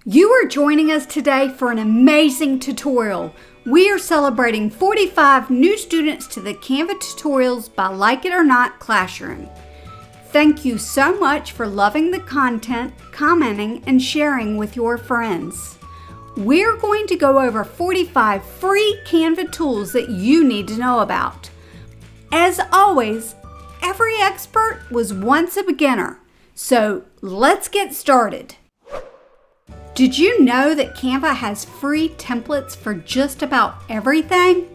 You are joining us today for an amazing tutorial. We are celebrating 45 new students to the Canva Tutorials by Like It or Not Classroom. Thank you so much for loving the content, commenting, and sharing with your friends. We're going to go over 45 free Canva tools that you need to know about. As always, every expert was once a beginner, so let's get started. Did you know that Canva has free templates for just about everything?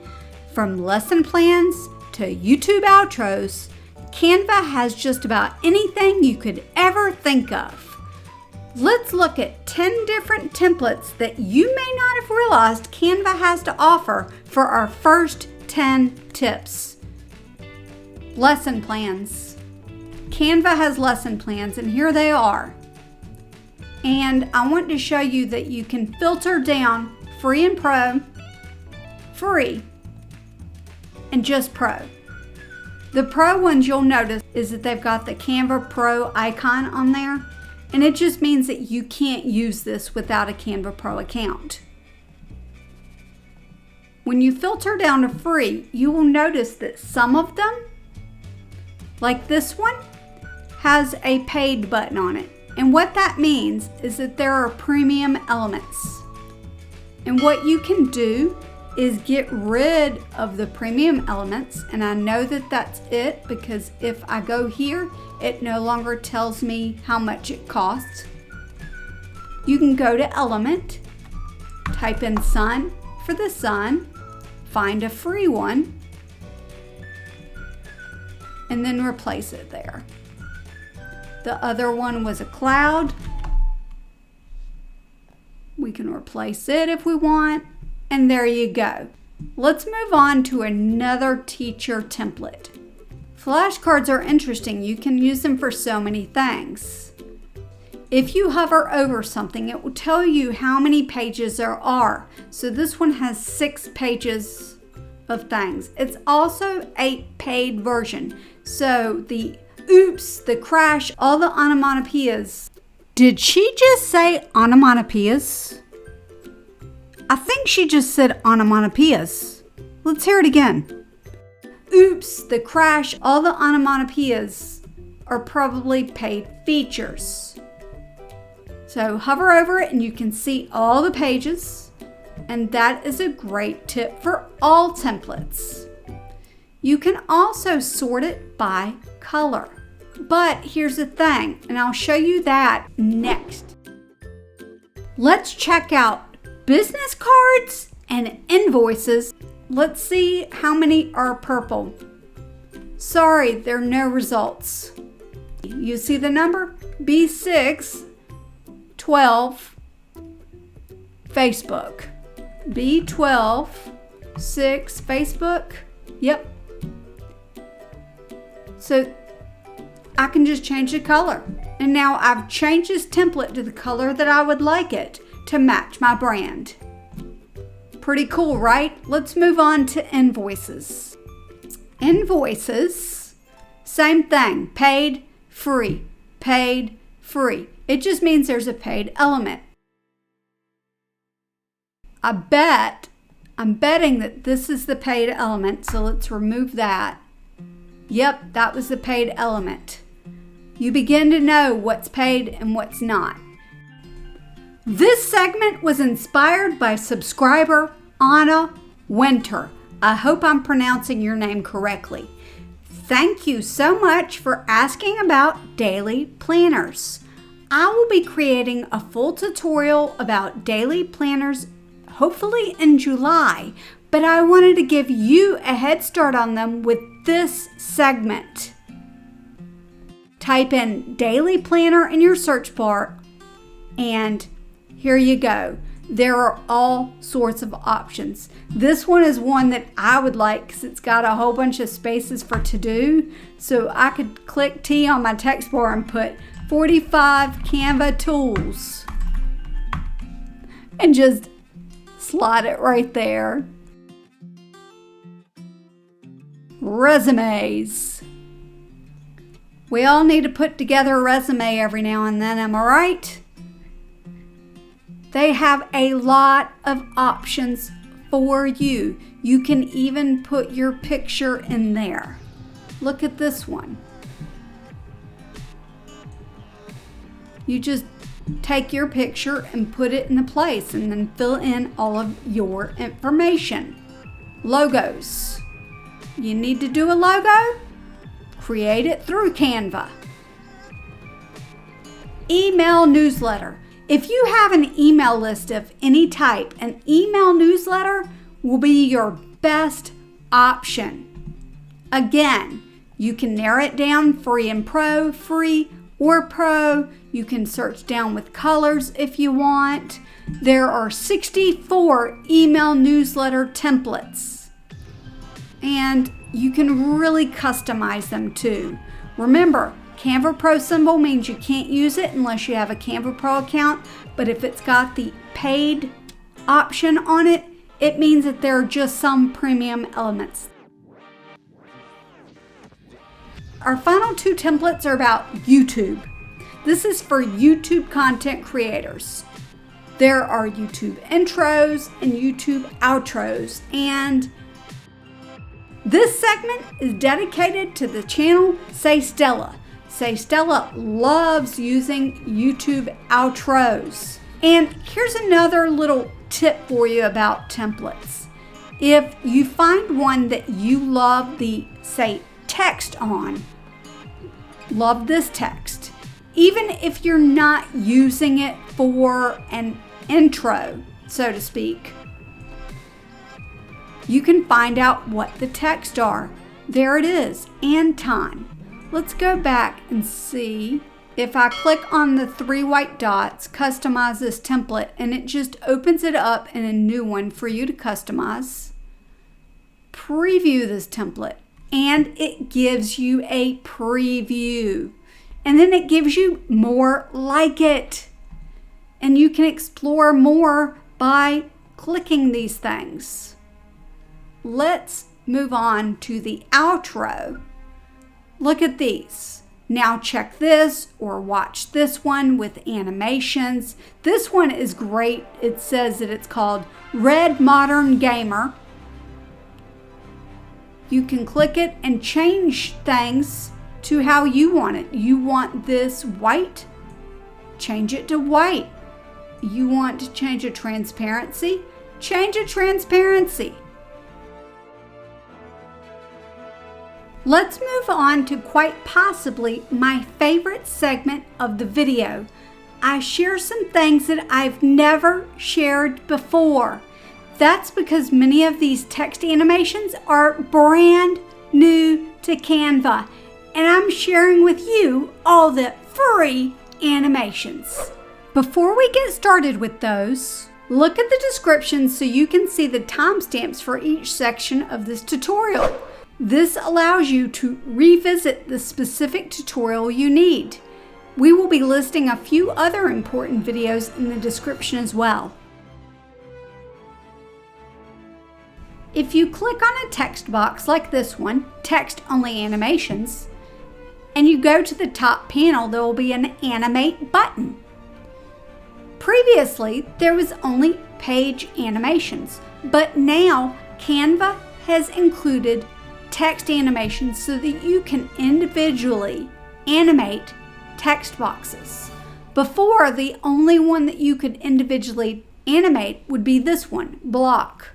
From lesson plans to YouTube outros, Canva has just about anything you could ever think of. Let's look at 10 different templates that you may not have realized Canva has to offer for our first 10 tips. Lesson plans. Canva has lesson plans, and here they are. And I want to show you that you can filter down free and pro, free, and just pro. The pro ones you'll notice is that they've got the Canva Pro icon on there, and it just means that you can't use this without a Canva Pro account. When you filter down to free, you will notice that some of them, like this one, has a paid button on it. And what that means is that there are premium elements. And what you can do is get rid of the premium elements. And I know that that's it because if I go here, it no longer tells me how much it costs. You can go to Element, type in sun for the sun, find a free one, and then replace it there. The other one was a cloud. We can replace it if we want. And there you go. Let's move on to another teacher template. Flashcards are interesting. You can use them for so many things. If you hover over something, it will tell you how many pages there are. So this one has 6 pages of things. It's also a paid version. So the oops, the crash, all the onomatopoeias. Did she just say onomatopoeias? I think she just said onomatopoeias. Let's hear it again. Oops, the crash, all the onomatopoeias are probably paid features. So hover over it and you can see all the pages. And that is a great tip for all templates. You can also sort it by color. But here's the thing, and I'll show you that next. Let's check out business cards and invoices. Let's see how many are purple. Sorry, there are no results. You see the number? B6, 12, Facebook. B12, 6, Facebook. Yep. So I can just change the color. And now I've changed this template to the color that I would like it to match my brand. Pretty cool, right? Let's move on to invoices. Invoices, same thing. Paid, free. Paid, free. It just means there's a paid element. I'm betting that this is the paid element, so let's remove that. Yep, that was the paid element. You begin to know what's paid and what's not. This segment was inspired by subscriber Anna Winter. I hope I'm pronouncing your name correctly. Thank you so much for asking about daily planners. I will be creating a full tutorial about daily planners, hopefully in July, but I wanted to give you a head start on them with this segment. Type in daily planner in your search bar, and here you go. There are all sorts of options. This one is one that I would like because it's got a whole bunch of spaces for to do. So I could click T on my text bar and put 45 Canva tools and just slide it right there. Resumes. We all need to put together a resume every now and then, am I right? They have a lot of options for you. You can even put your picture in there. Look at this one. You just take your picture and put it in the place and then fill in all of your information. Logos. You need to do a logo? Create it through Canva. Email newsletter. If you have an email list of any type, an email newsletter will be your best option. Again, you can narrow it down free and pro, free or pro. You can search down with colors if you want. There are 64 email newsletter templates, and you can really customize them too. Remember, Canva Pro symbol means you can't use it unless you have a Canva Pro account, but if it's got the paid option on it, it means that there are just some premium elements. Our final two templates are about YouTube. This is for YouTube content creators. There are YouTube intros and YouTube outros, and this segment is dedicated to the channel Say Stella. Say Stella loves using YouTube outros. And here's another little tip for you about templates. If you find one that you love the, say, text on, love this text. Even if you're not using it for an intro, so to speak, you can find out what the text are. There it is, and time. Let's go back and see. If I click on the three white dots, customize this template, and it just opens it up in a new one for you to customize. Preview this template, and it gives you a preview. And then it gives you more like it. And you can explore more by clicking these things. Let's move on to the outro. Look at these. Now check this or watch this one with animations. This one is great. It says that it's called Red Modern Gamer. You can click it and change things to how you want it. You want this white? Change it to white. You want to change a transparency? Change a transparency. Let's move on to quite possibly my favorite segment of the video. I share some things that I've never shared before. That's because many of these text animations are brand new to Canva, and I'm sharing with you all the free animations. Before we get started with those, look at the description so you can see the timestamps for each section of this tutorial. This allows you to revisit the specific tutorial you need. We will be listing a few other important videos in the description as well. If you click on a text box like this one, Text Only Animations, and you go to the top panel, there will be an Animate button. Previously, there was only page animations, but now Canva has included text animations so that you can individually animate text boxes. Before, the only one that you could individually animate would be this one, block.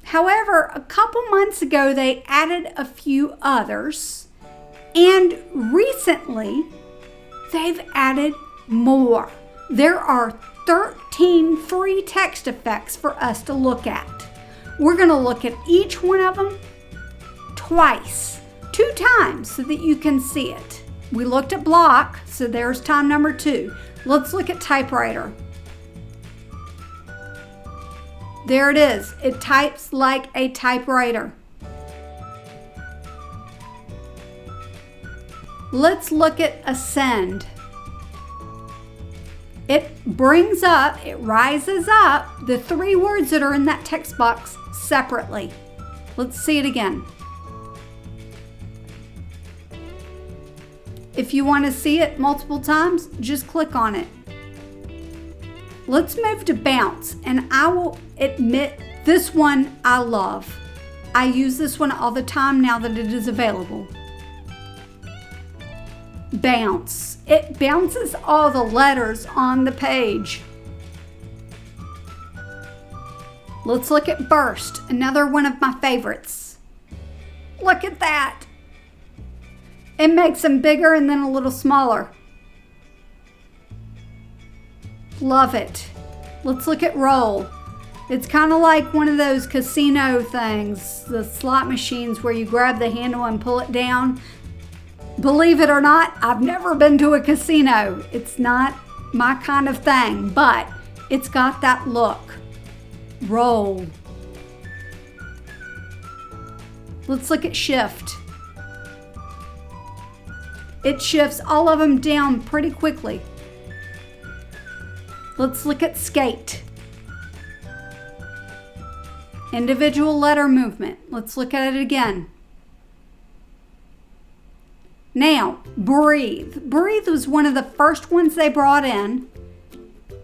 However, a couple months ago, they added a few others, and recently, they've added more. There are 13 free text effects for us to look at. We're going to look at each one of them twice, 2 times, so that you can see it. We looked at block, so there's time number 2. Let's look at typewriter. There it is. It types like a typewriter. Let's look at ascend. It brings up, it rises up the 3 words that are in that text box separately. Let's see it again. If you want to see it multiple times, just click on it. Let's move to bounce, and I will admit this one I love. I use this one all the time now that it is available. Bounce. It bounces all the letters on the page. Let's look at burst, another one of my favorites. Look at that. It makes them bigger and then a little smaller. Love it. Let's look at roll. It's kind of like one of those casino things, the slot machines where you grab the handle and pull it down. Believe it or not, I've never been to a casino. It's not my kind of thing, but it's got that look. Roll. Let's look at shift. It shifts all of them down pretty quickly. Let's look at skate. Individual letter movement. Let's look at it again. Now, breathe. Breathe was one of the first ones they brought in.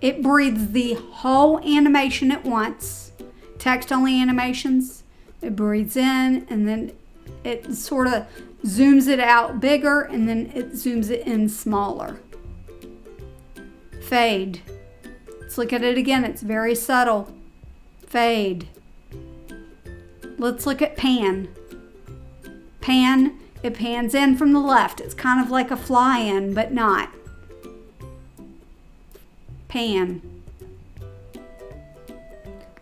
It breathes the whole animation at once. Text-only animations. It breathes in and then it sort of zooms it out bigger and then it zooms it in smaller. Fade. Let's look at it again. It's very subtle. Fade. Let's look at pan. Pan, it pans in from the left. It's kind of like a fly in, but not. Pan.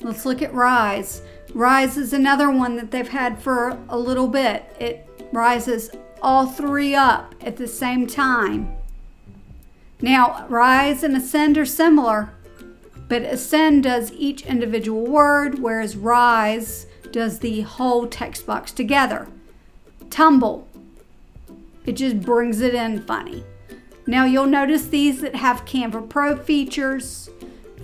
Let's look at rise. Rise is another one that they've had for a little bit. It rises all three up at the same time. Now, rise and ascend are similar, but ascend does each individual word, whereas rise does the whole text box together. Tumble. It just brings it in funny. Now you'll notice these that have Canva Pro features.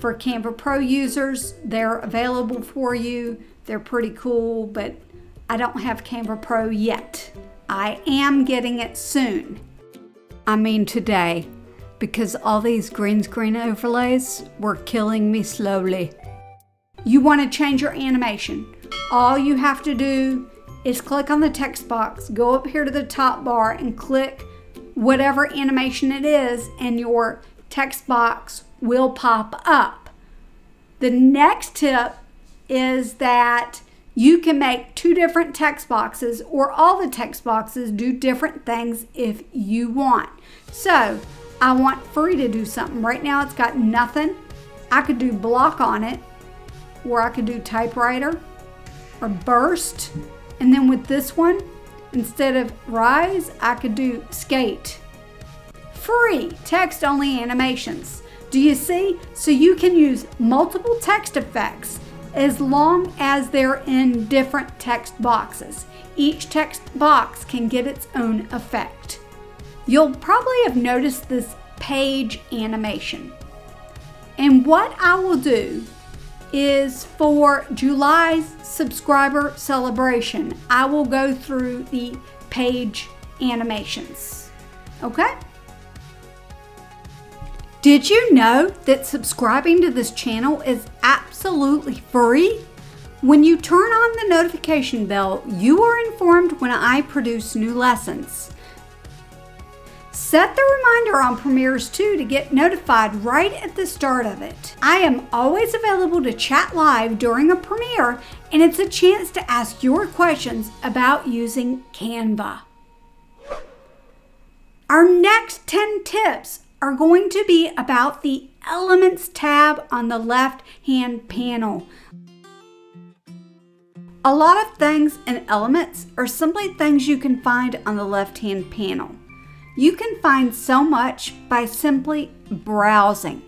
For Canva Pro users, they're available for you. They're pretty cool, but I don't have Canva Pro yet. I am getting it soon. I mean today, because all these green screen overlays were killing me slowly. You want to change your animation. All you have to do is click on the text box, go up here to the top bar and click whatever animation it is, and your text box will pop up. The next tip is that you can make two different text boxes, or all the text boxes do different things if you want. So I want free to do something. Right now it's got nothing. I could do block on it, or I could do typewriter or burst. And then with this one, instead of rise, I could do skate. Free text only animations. Do you see? So you can use multiple text effects as long as they're in different text boxes. Each text box can get its own effect. You'll probably have noticed this page animation. And what I will do is for July's subscriber celebration, I will go through the page animations. Okay? Did you know that subscribing to this channel is absolutely free? When you turn on the notification bell, you are informed when I produce new lessons. Set the reminder on Premieres 2 to get notified right at the start of it. I am always available to chat live during a premiere, and it's a chance to ask your questions about using Canva. Our next 10 tips are going to be about the Elements tab on the left-hand panel. A lot of things in Elements are simply things you can find on the left-hand panel. You can find so much by simply browsing.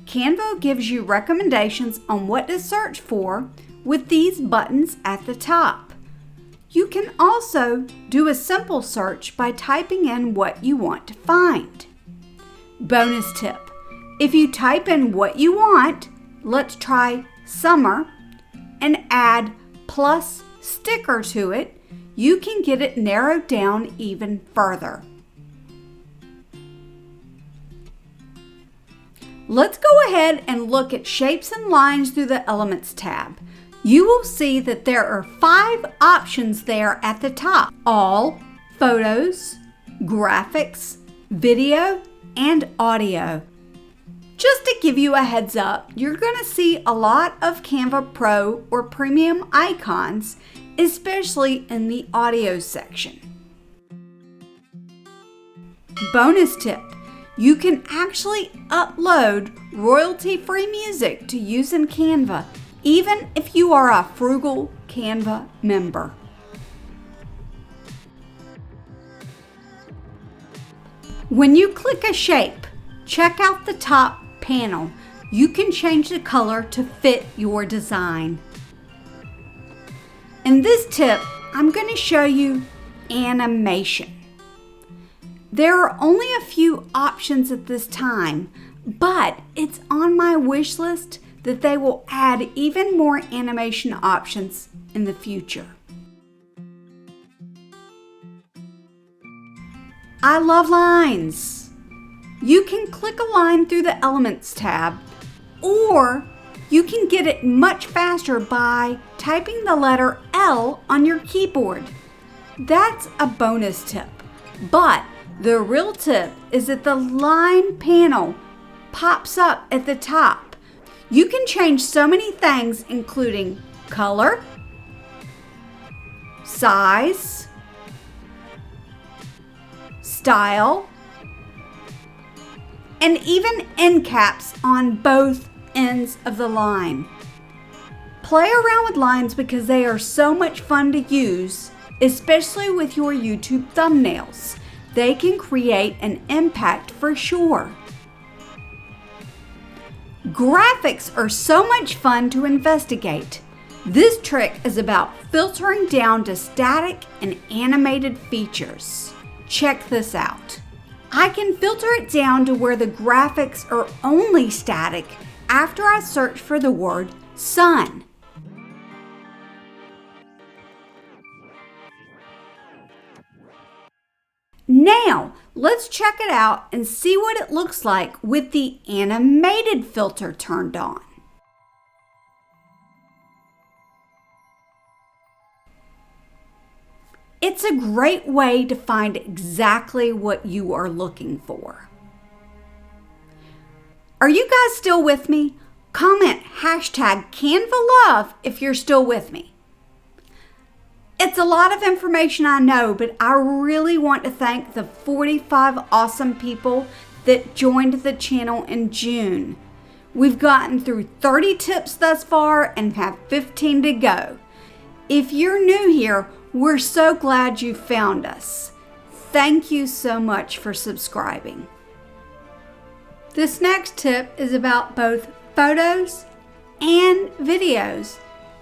Canva gives you recommendations on what to search for with these buttons at the top. You can also do a simple search by typing in what you want to find. Bonus tip: if you type in what you want, let's try summer, and add plus sticker to it, you can get it narrowed down even further. Let's go ahead and look at shapes and lines through the Elements tab. You will see that there are 5 options there at the top: all, photos, graphics, video, and audio. Just to give you a heads up, you're going to see a lot of Canva Pro or Premium icons, especially in the audio section. Bonus tip: you can actually upload royalty-free music to use in Canva, even if you are a frugal Canva member. When you click a shape, check out the top panel. You can change the color to fit your design. In this tip, I'm going to show you animation. There are only a few options at this time, but it's on my wish list that they will add even more animation options in the future. I love lines. You can click a line through the Elements tab, or you can get it much faster by typing the letter L on your keyboard. That's a bonus tip, but the real tip is that the line panel pops up at the top. You can change so many things, including color, size, style, and even end caps on both ends of the line. Play around with lines because they are so much fun to use, especially with your YouTube thumbnails. They can create an impact for sure. Graphics are so much fun to investigate. This trick is about filtering down to static and animated features. Check this out. I can filter it down to where the graphics are only static after I search for the word sun. Now, let's check it out and see what it looks like with the animated filter turned on. It's a great way to find exactly what you are looking for. Are you guys still with me? Comment #CanvaLove if you're still with me. It's a lot of information, I know, but I really want to thank the 45 awesome people that joined the channel in June. We've gotten through 30 tips thus far and have 15 to go. If you're new here, we're so glad you found us. Thank you so much for subscribing. This next tip is about both photos and videos.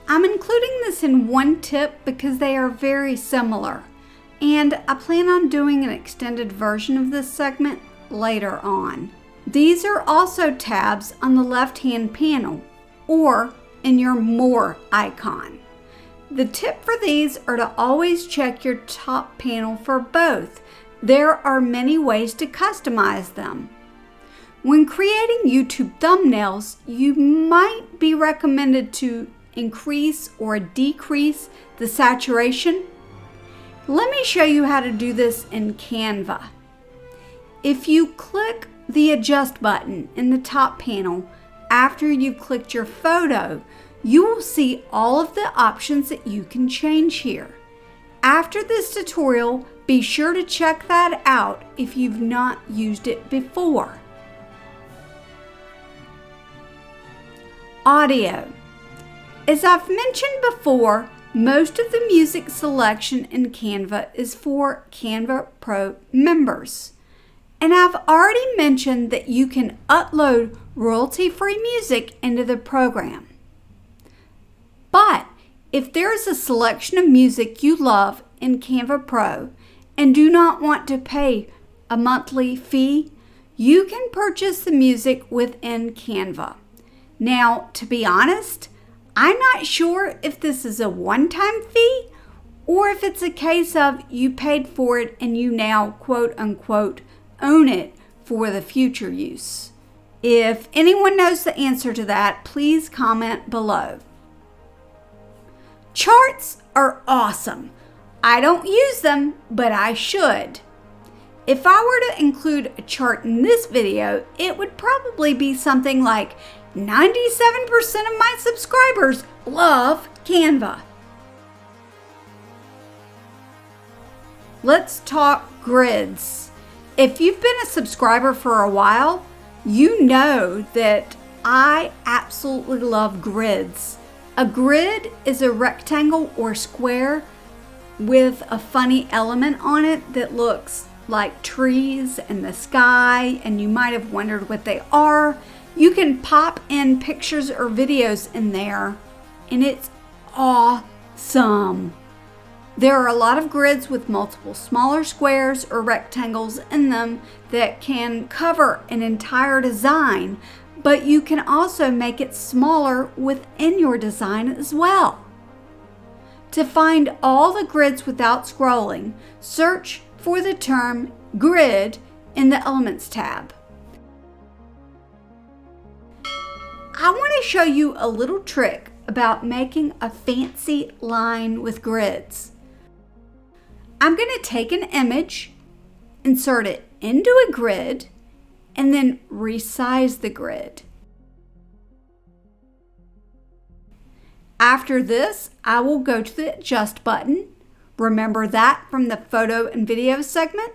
I'm including this in one tip because they are very similar, and I plan on doing an extended version of this segment later on. These are also tabs on the left-hand panel or in your More icon. The tip for these are to always check your top panel for both. There are many ways to customize them. When creating YouTube thumbnails, you might be recommended to increase or decrease the saturation. Let me show you how to do this in Canva. If you click the Adjust button in the top panel after you've clicked your photo, you will see all of the options that you can change here. After this tutorial, be sure to check that out if you've not used it before. Audio. As I've mentioned before, most of the music selection in Canva is for Canva Pro members. And I've already mentioned that you can upload royalty-free music into the program. But if there is a selection of music you love in Canva Pro and do not want to pay a monthly fee, you can purchase the music within Canva. Now, to be honest, I'm not sure if this is a one-time fee or if it's a case of you paid for it and you now, quote unquote, own it for the future use. If anyone knows the answer to that, please comment below. Charts are awesome. I don't use them, but I should. If I were to include a chart in this video, it would probably be something like 97% of my subscribers love Canva. Let's talk grids. If you've been a subscriber for a while, you know that I absolutely love grids. A grid is a rectangle or square with a funny element on it that looks like trees and the sky, and you might have wondered what they are. You can pop in pictures or videos in there, and it's awesome. There are a lot of grids with multiple smaller squares or rectangles in them that can cover an entire design, but you can also make it smaller within your design as well. To find all the grids without scrolling, search for the term grid in the Elements tab. I want to show you a little trick about making a fancy line with grids. I'm going to take an image, insert it into a grid, and then resize the grid. After this, I will go to the Adjust button. Remember that from the photo and video segment?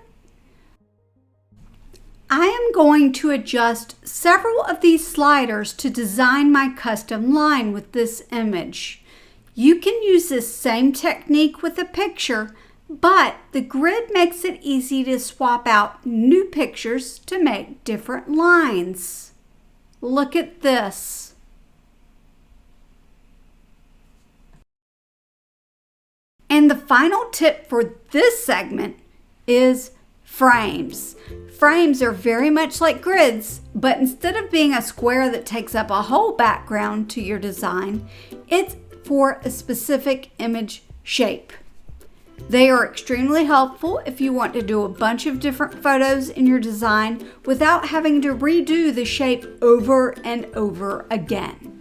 I am going to adjust several of these sliders to design my custom line with this image. You can use this same technique with a picture, but the grid makes it easy to swap out new pictures to make different lines. Look at this. And the final tip for this segment is frames. Frames are very much like grids, but instead of being a square that takes up a whole background to your design, it's for a specific image shape. They are extremely helpful if you want to do a bunch of different photos in your design without having to redo the shape over and over again.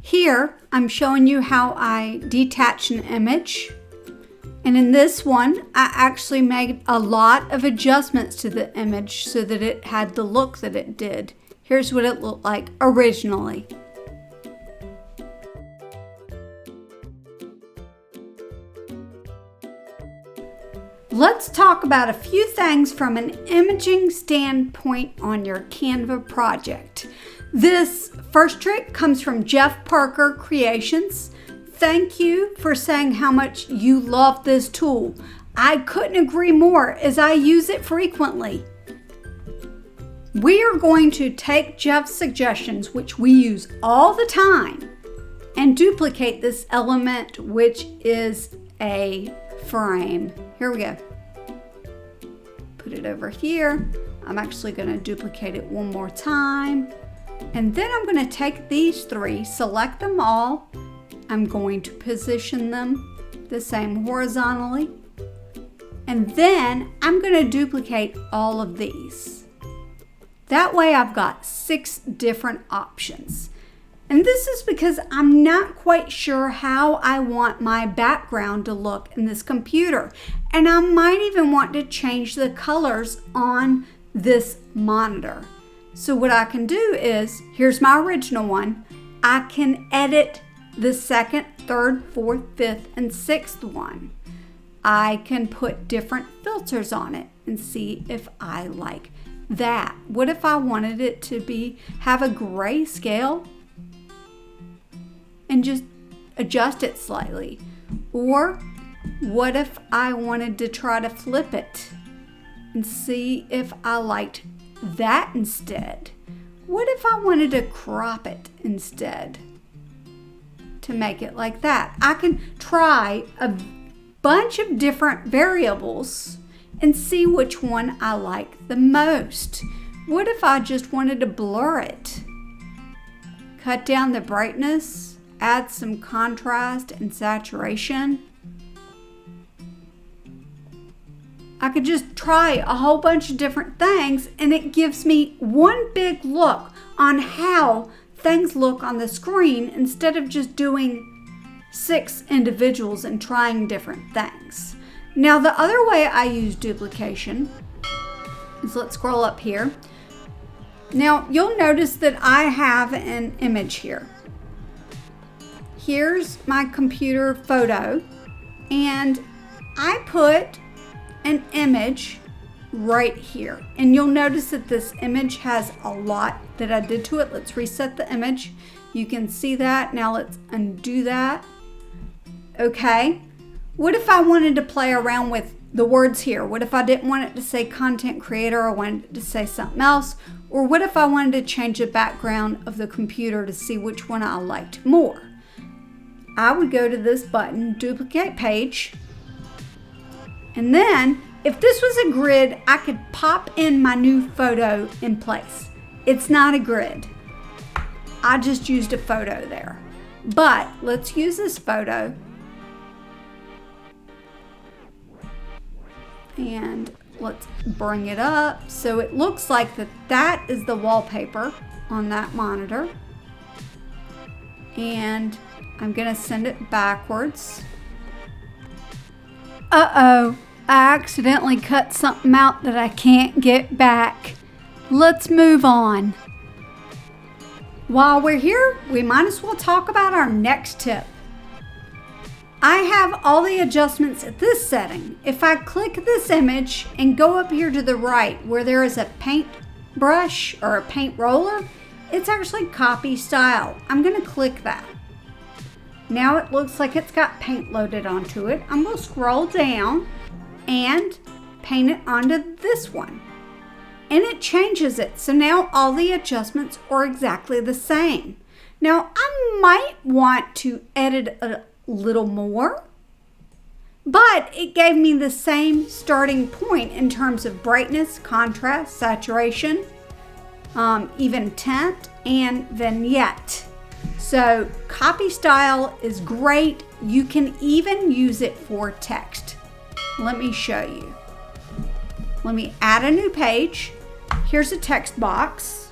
Here, I'm showing you how I detach an image. And in this one, I actually made a lot of adjustments to the image so that it had the look that it did. Here's what it looked like originally. Let's talk about a few things from an imaging standpoint on your Canva project. This first trick comes from Jeff Parker Creations. Thank you for saying how much you love this tool. I couldn't agree more as I use it frequently. We are going to take Jeff's suggestions, which we use all the time, and duplicate this element, which is a frame. Here we go. Put it over here. I'm actually going to duplicate it one more time. And then I'm going to take these three, select them all. I'm going to position them the same horizontally. And then I'm going to duplicate all of these. That way I've got 6 different options. And this is because I'm not quite sure how I want my background to look in this computer. And I might even want to change the colors on this monitor. So what I can do is, here's my original one. I can edit the 2nd, 3rd, 4th, 5th, and 6th one. I can put different filters on it and see if I like that. What if I wanted it to have a gray scale and just adjust it slightly? Or what if I wanted to try to flip it and see if I liked that instead? What if I wanted to crop it instead to make it like that? I can try a bunch of different variables and see which one I like the most. What if I just wanted to blur it? Cut down the brightness, add some contrast and saturation. I could just try a whole bunch of different things, and it gives me one big look on how things look on the screen instead of just doing 6 individuals and trying different things. Now, the other way I use duplication is, let's scroll up here. Now, you'll notice that I have an image here. Here's my computer photo, and I put an image right here. And you'll notice that this image has a lot that I did to it. Let's reset the image. You can see that. Now let's undo that. Okay. What if I wanted to play around with the words here? What if I didn't want it to say content creator, or wanted it to say something else? Or what if I wanted to change the background of the computer to see which one I liked more? I would go to this button, duplicate page, and then if this was a grid, I could pop in my new photo in place. It's not a grid. I just used a photo there. But let's use this photo. And let's bring it up so it looks like that is the wallpaper on that monitor. And I'm gonna send it backwards. Uh-oh, I accidentally cut something out that I can't get back. Let's move on. While we're here, we might as well talk about our next tip. I have all the adjustments at this setting. If I click this image and go up here to the right where there is a paint brush or a paint roller, it's actually copy style. I'm gonna click that. Now it looks like it's got paint loaded onto it. I'm gonna scroll down and paint it onto this one. And it changes it. So now all the adjustments are exactly the same. Now I might want to edit a little more, but it gave me the same starting point in terms of brightness, contrast, saturation, even tint and vignette. So copy style is great. You can even use it for text. Let me show you. Let me add a new page. Here's a text box.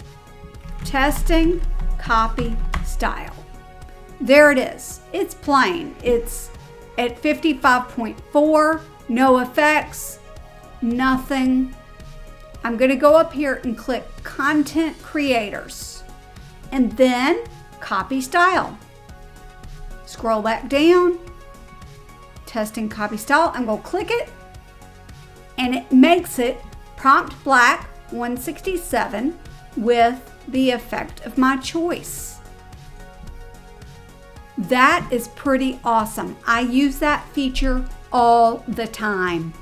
Testing copy style. There it is. It's plain. It's at 55.4, no effects, nothing. I'm going to go up here and click Content Creators and then Copy Style. Scroll back down, Testing Copy Style. I'm going to click it and it makes it prompt black 167 with the effect of my choice. That is pretty awesome. I use that feature all the time.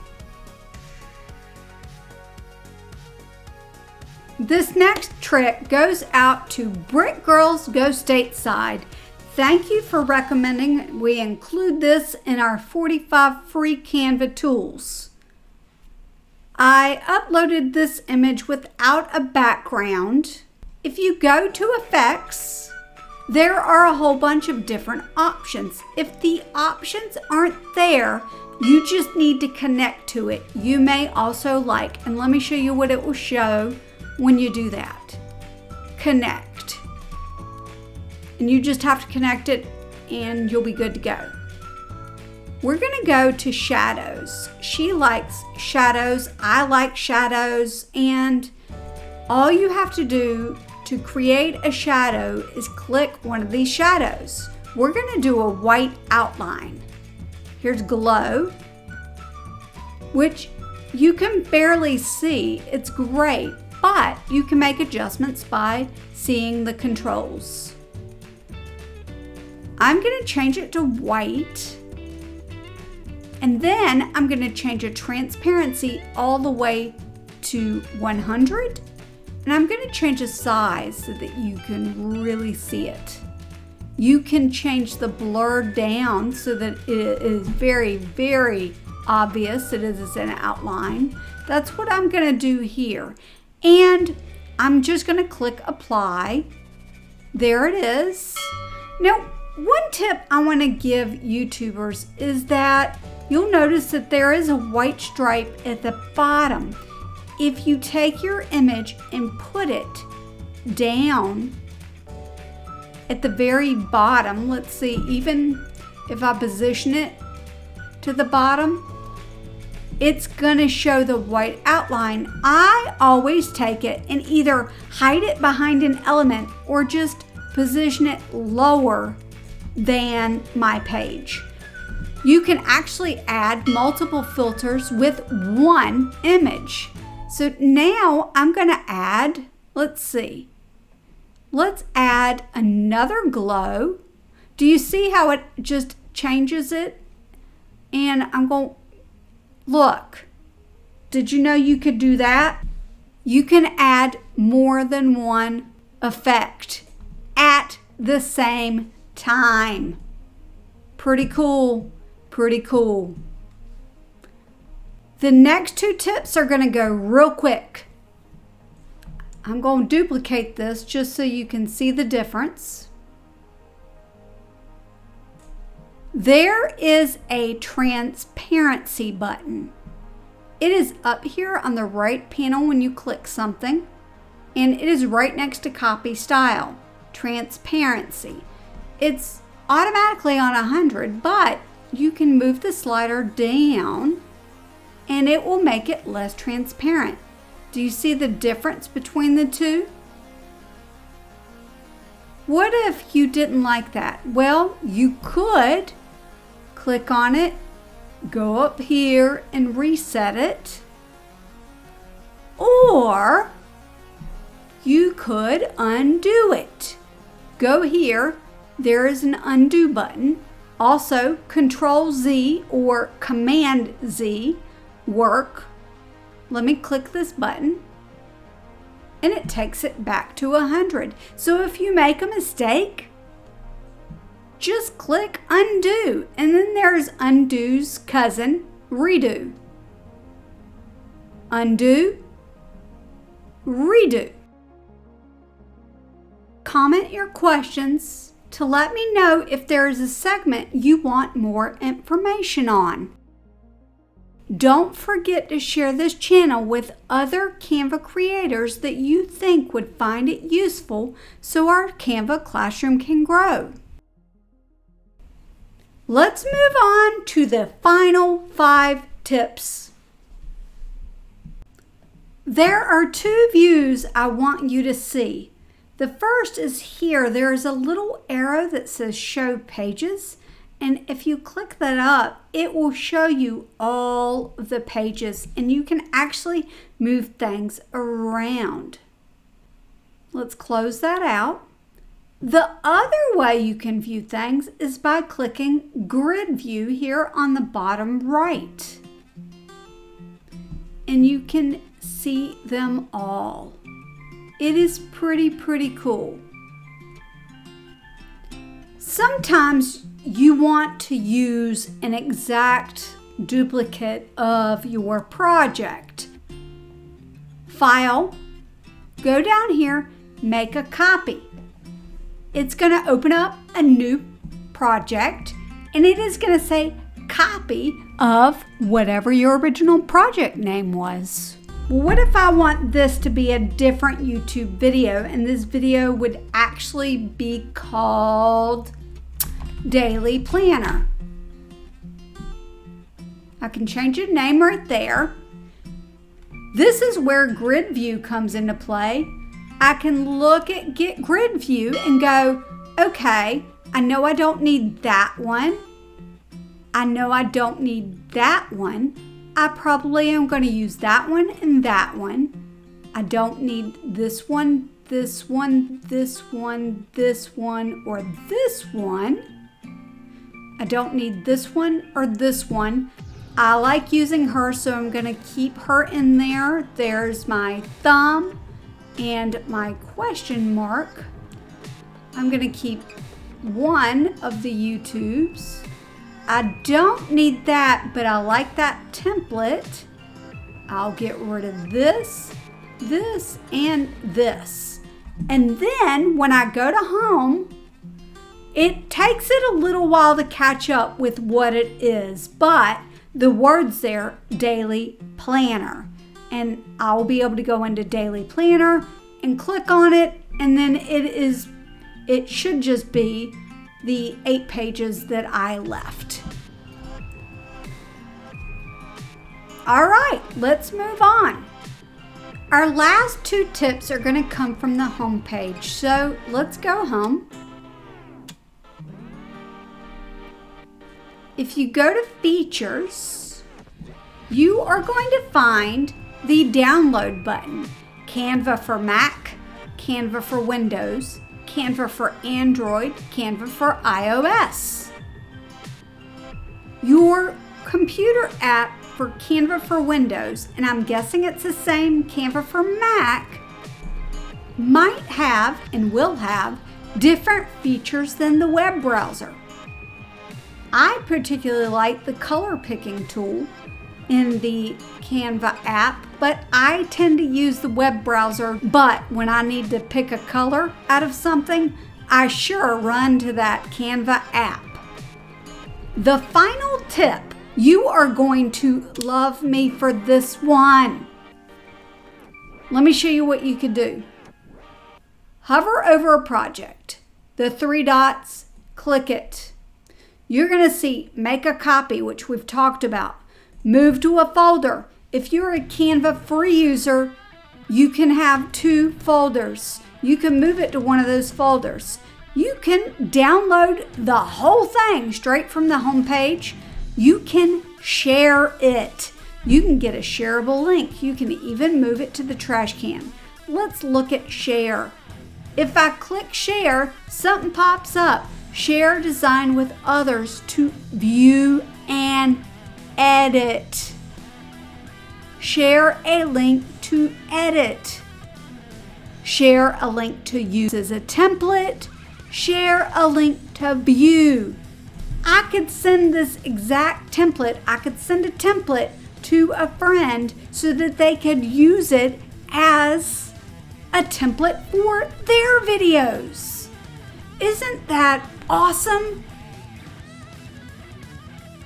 This next trick goes out to Brick Girls Go Stateside. Thank you for recommending we include this in our 45 free Canva tools. I uploaded this image without a background. If you go to Effects, there are a whole bunch of different options. If the options aren't there, you just need to connect to it. You may also like, and let me show you what it will show when you do that. Connect. And you just have to connect it and you'll be good to go. We're gonna go to shadows. She likes shadows, I like shadows, and all you have to do to create a shadow is click one of these shadows. We're gonna do a white outline. Here's glow, which you can barely see. It's great, but you can make adjustments by seeing the controls. I'm gonna change it to white, and then I'm gonna change a transparency all the way to 100. And I'm going to change the size so that you can really see it. You can change the blur down so that it is very, very obvious it is an outline. That's what I'm going to do here. And I'm just going to click apply. There it is. Now, one tip I want to give YouTubers is that you'll notice that there is a white stripe at the bottom. If you take your image and put it down at the very bottom, let's see, even if I position it to the bottom, it's gonna show the white outline. I always take it and either hide it behind an element or just position it lower than my page. You can actually add multiple filters with one image. So now I'm gonna add, let's see, let's add another glow. Do you see how it just changes it? And I'm going, look, did you know you could do that? You can add more than one effect at the same time. Pretty cool, pretty cool. The next two tips are going to go real quick. I'm going to duplicate this just so you can see the difference. There is a transparency button. It is up here on the right panel when you click something, and it is right next to copy style. Transparency. It's automatically on 100, but you can move the slider down and it will make it less transparent. Do you see the difference between the two? What if you didn't like that? Well, you could click on it, go up here and reset it, or you could undo it. Go here, there is an undo button. Also, Control Z or Command Z work. Let me click this button and it takes it back to 100. So if you make a mistake, just click undo, and then there's undo's cousin, redo. Undo, redo. Comment your questions to let me know if there is a segment you want more information on. Don't forget to share this channel with other Canva creators that you think would find it useful so our Canva classroom can grow. Let's move on to the final 5 tips. There are 2 views I want you to see. The first is here. There is a little arrow that says Show Pages, and if you click that up, it will show you all of the pages, and you can actually move things around. Let's close that out. The other way you can view things is by clicking Grid View here on the bottom right. And you can see them all. It is pretty cool. Sometimes you want to use an exact duplicate of your project. File, go down here, make a copy. It's going to open up a new project and it is going to say copy of whatever your original project name was. What if I want this to be a different YouTube video and this video would actually be called Daily Planner? I can change the name right there. This is where Grid View comes into play. I can look at Get Grid View and go, okay, I know I don't need that one. I know I don't need that one. I probably am going to use that one and that one. I don't need this one, this one, this one, this one, or this one. I don't need this one or this one. I like using her, so I'm going to keep her in there. There's my thumb and my question mark. I'm going to keep one of the YouTubes. I don't need that, but I like that template. I'll get rid of this, this, and this. And then when I go to home, it takes it a little while to catch up with what it is, but the words there, daily planner. And I'll be able to go into daily planner and click on it, and then it should just be the 8 pages that I left. All right, let's move on. Our last 2 tips are going to come from the home page. So let's go home. If you go to features, you are going to find the download button. Canva for Mac, Canva for Windows, Canva for Android, Canva for iOS. Your computer app for Canva for Windows, and I'm guessing it's the same Canva for Mac, might have and will have different features than the web browser. I particularly like the color picking tool in the Canva app, but I tend to use the web browser. But when I need to pick a color out of something, I sure run to that Canva app. The final tip, you are going to love me for this one. Let me show you what you could do. Hover over a project, the 3 dots, click it. You're going to see make a copy, which we've talked about. Move to a folder. If you're a Canva free user, you can have 2 folders. You can move it to one of those folders. You can download the whole thing straight from the home page. You can share it. You can get a shareable link. You can even move it to the trash can. Let's look at share. If I click share, something pops up. Share design with others to view and edit. Share a link to edit. Share a link to use as a template. Share a link to view. I could send this exact template. I could send a template to a friend so that they could use it as a template for their videos. Isn't that awesome?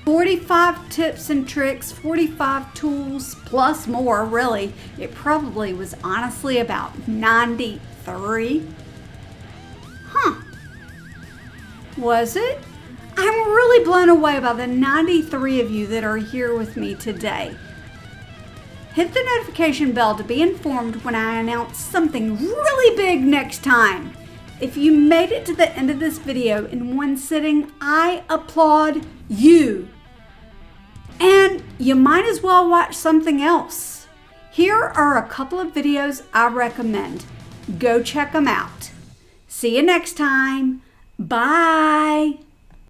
45 tips and tricks, 45 tools, plus more, really. It probably was honestly about 93. Was it? I'm really blown away by the 93 of you that are here with me today. Hit the notification bell to be informed when I announce something really big next time. If you made it to the end of this video in one sitting, I applaud you. And you might as well watch something else. Here are a couple of videos I recommend. Go check them out. See you next time. Bye.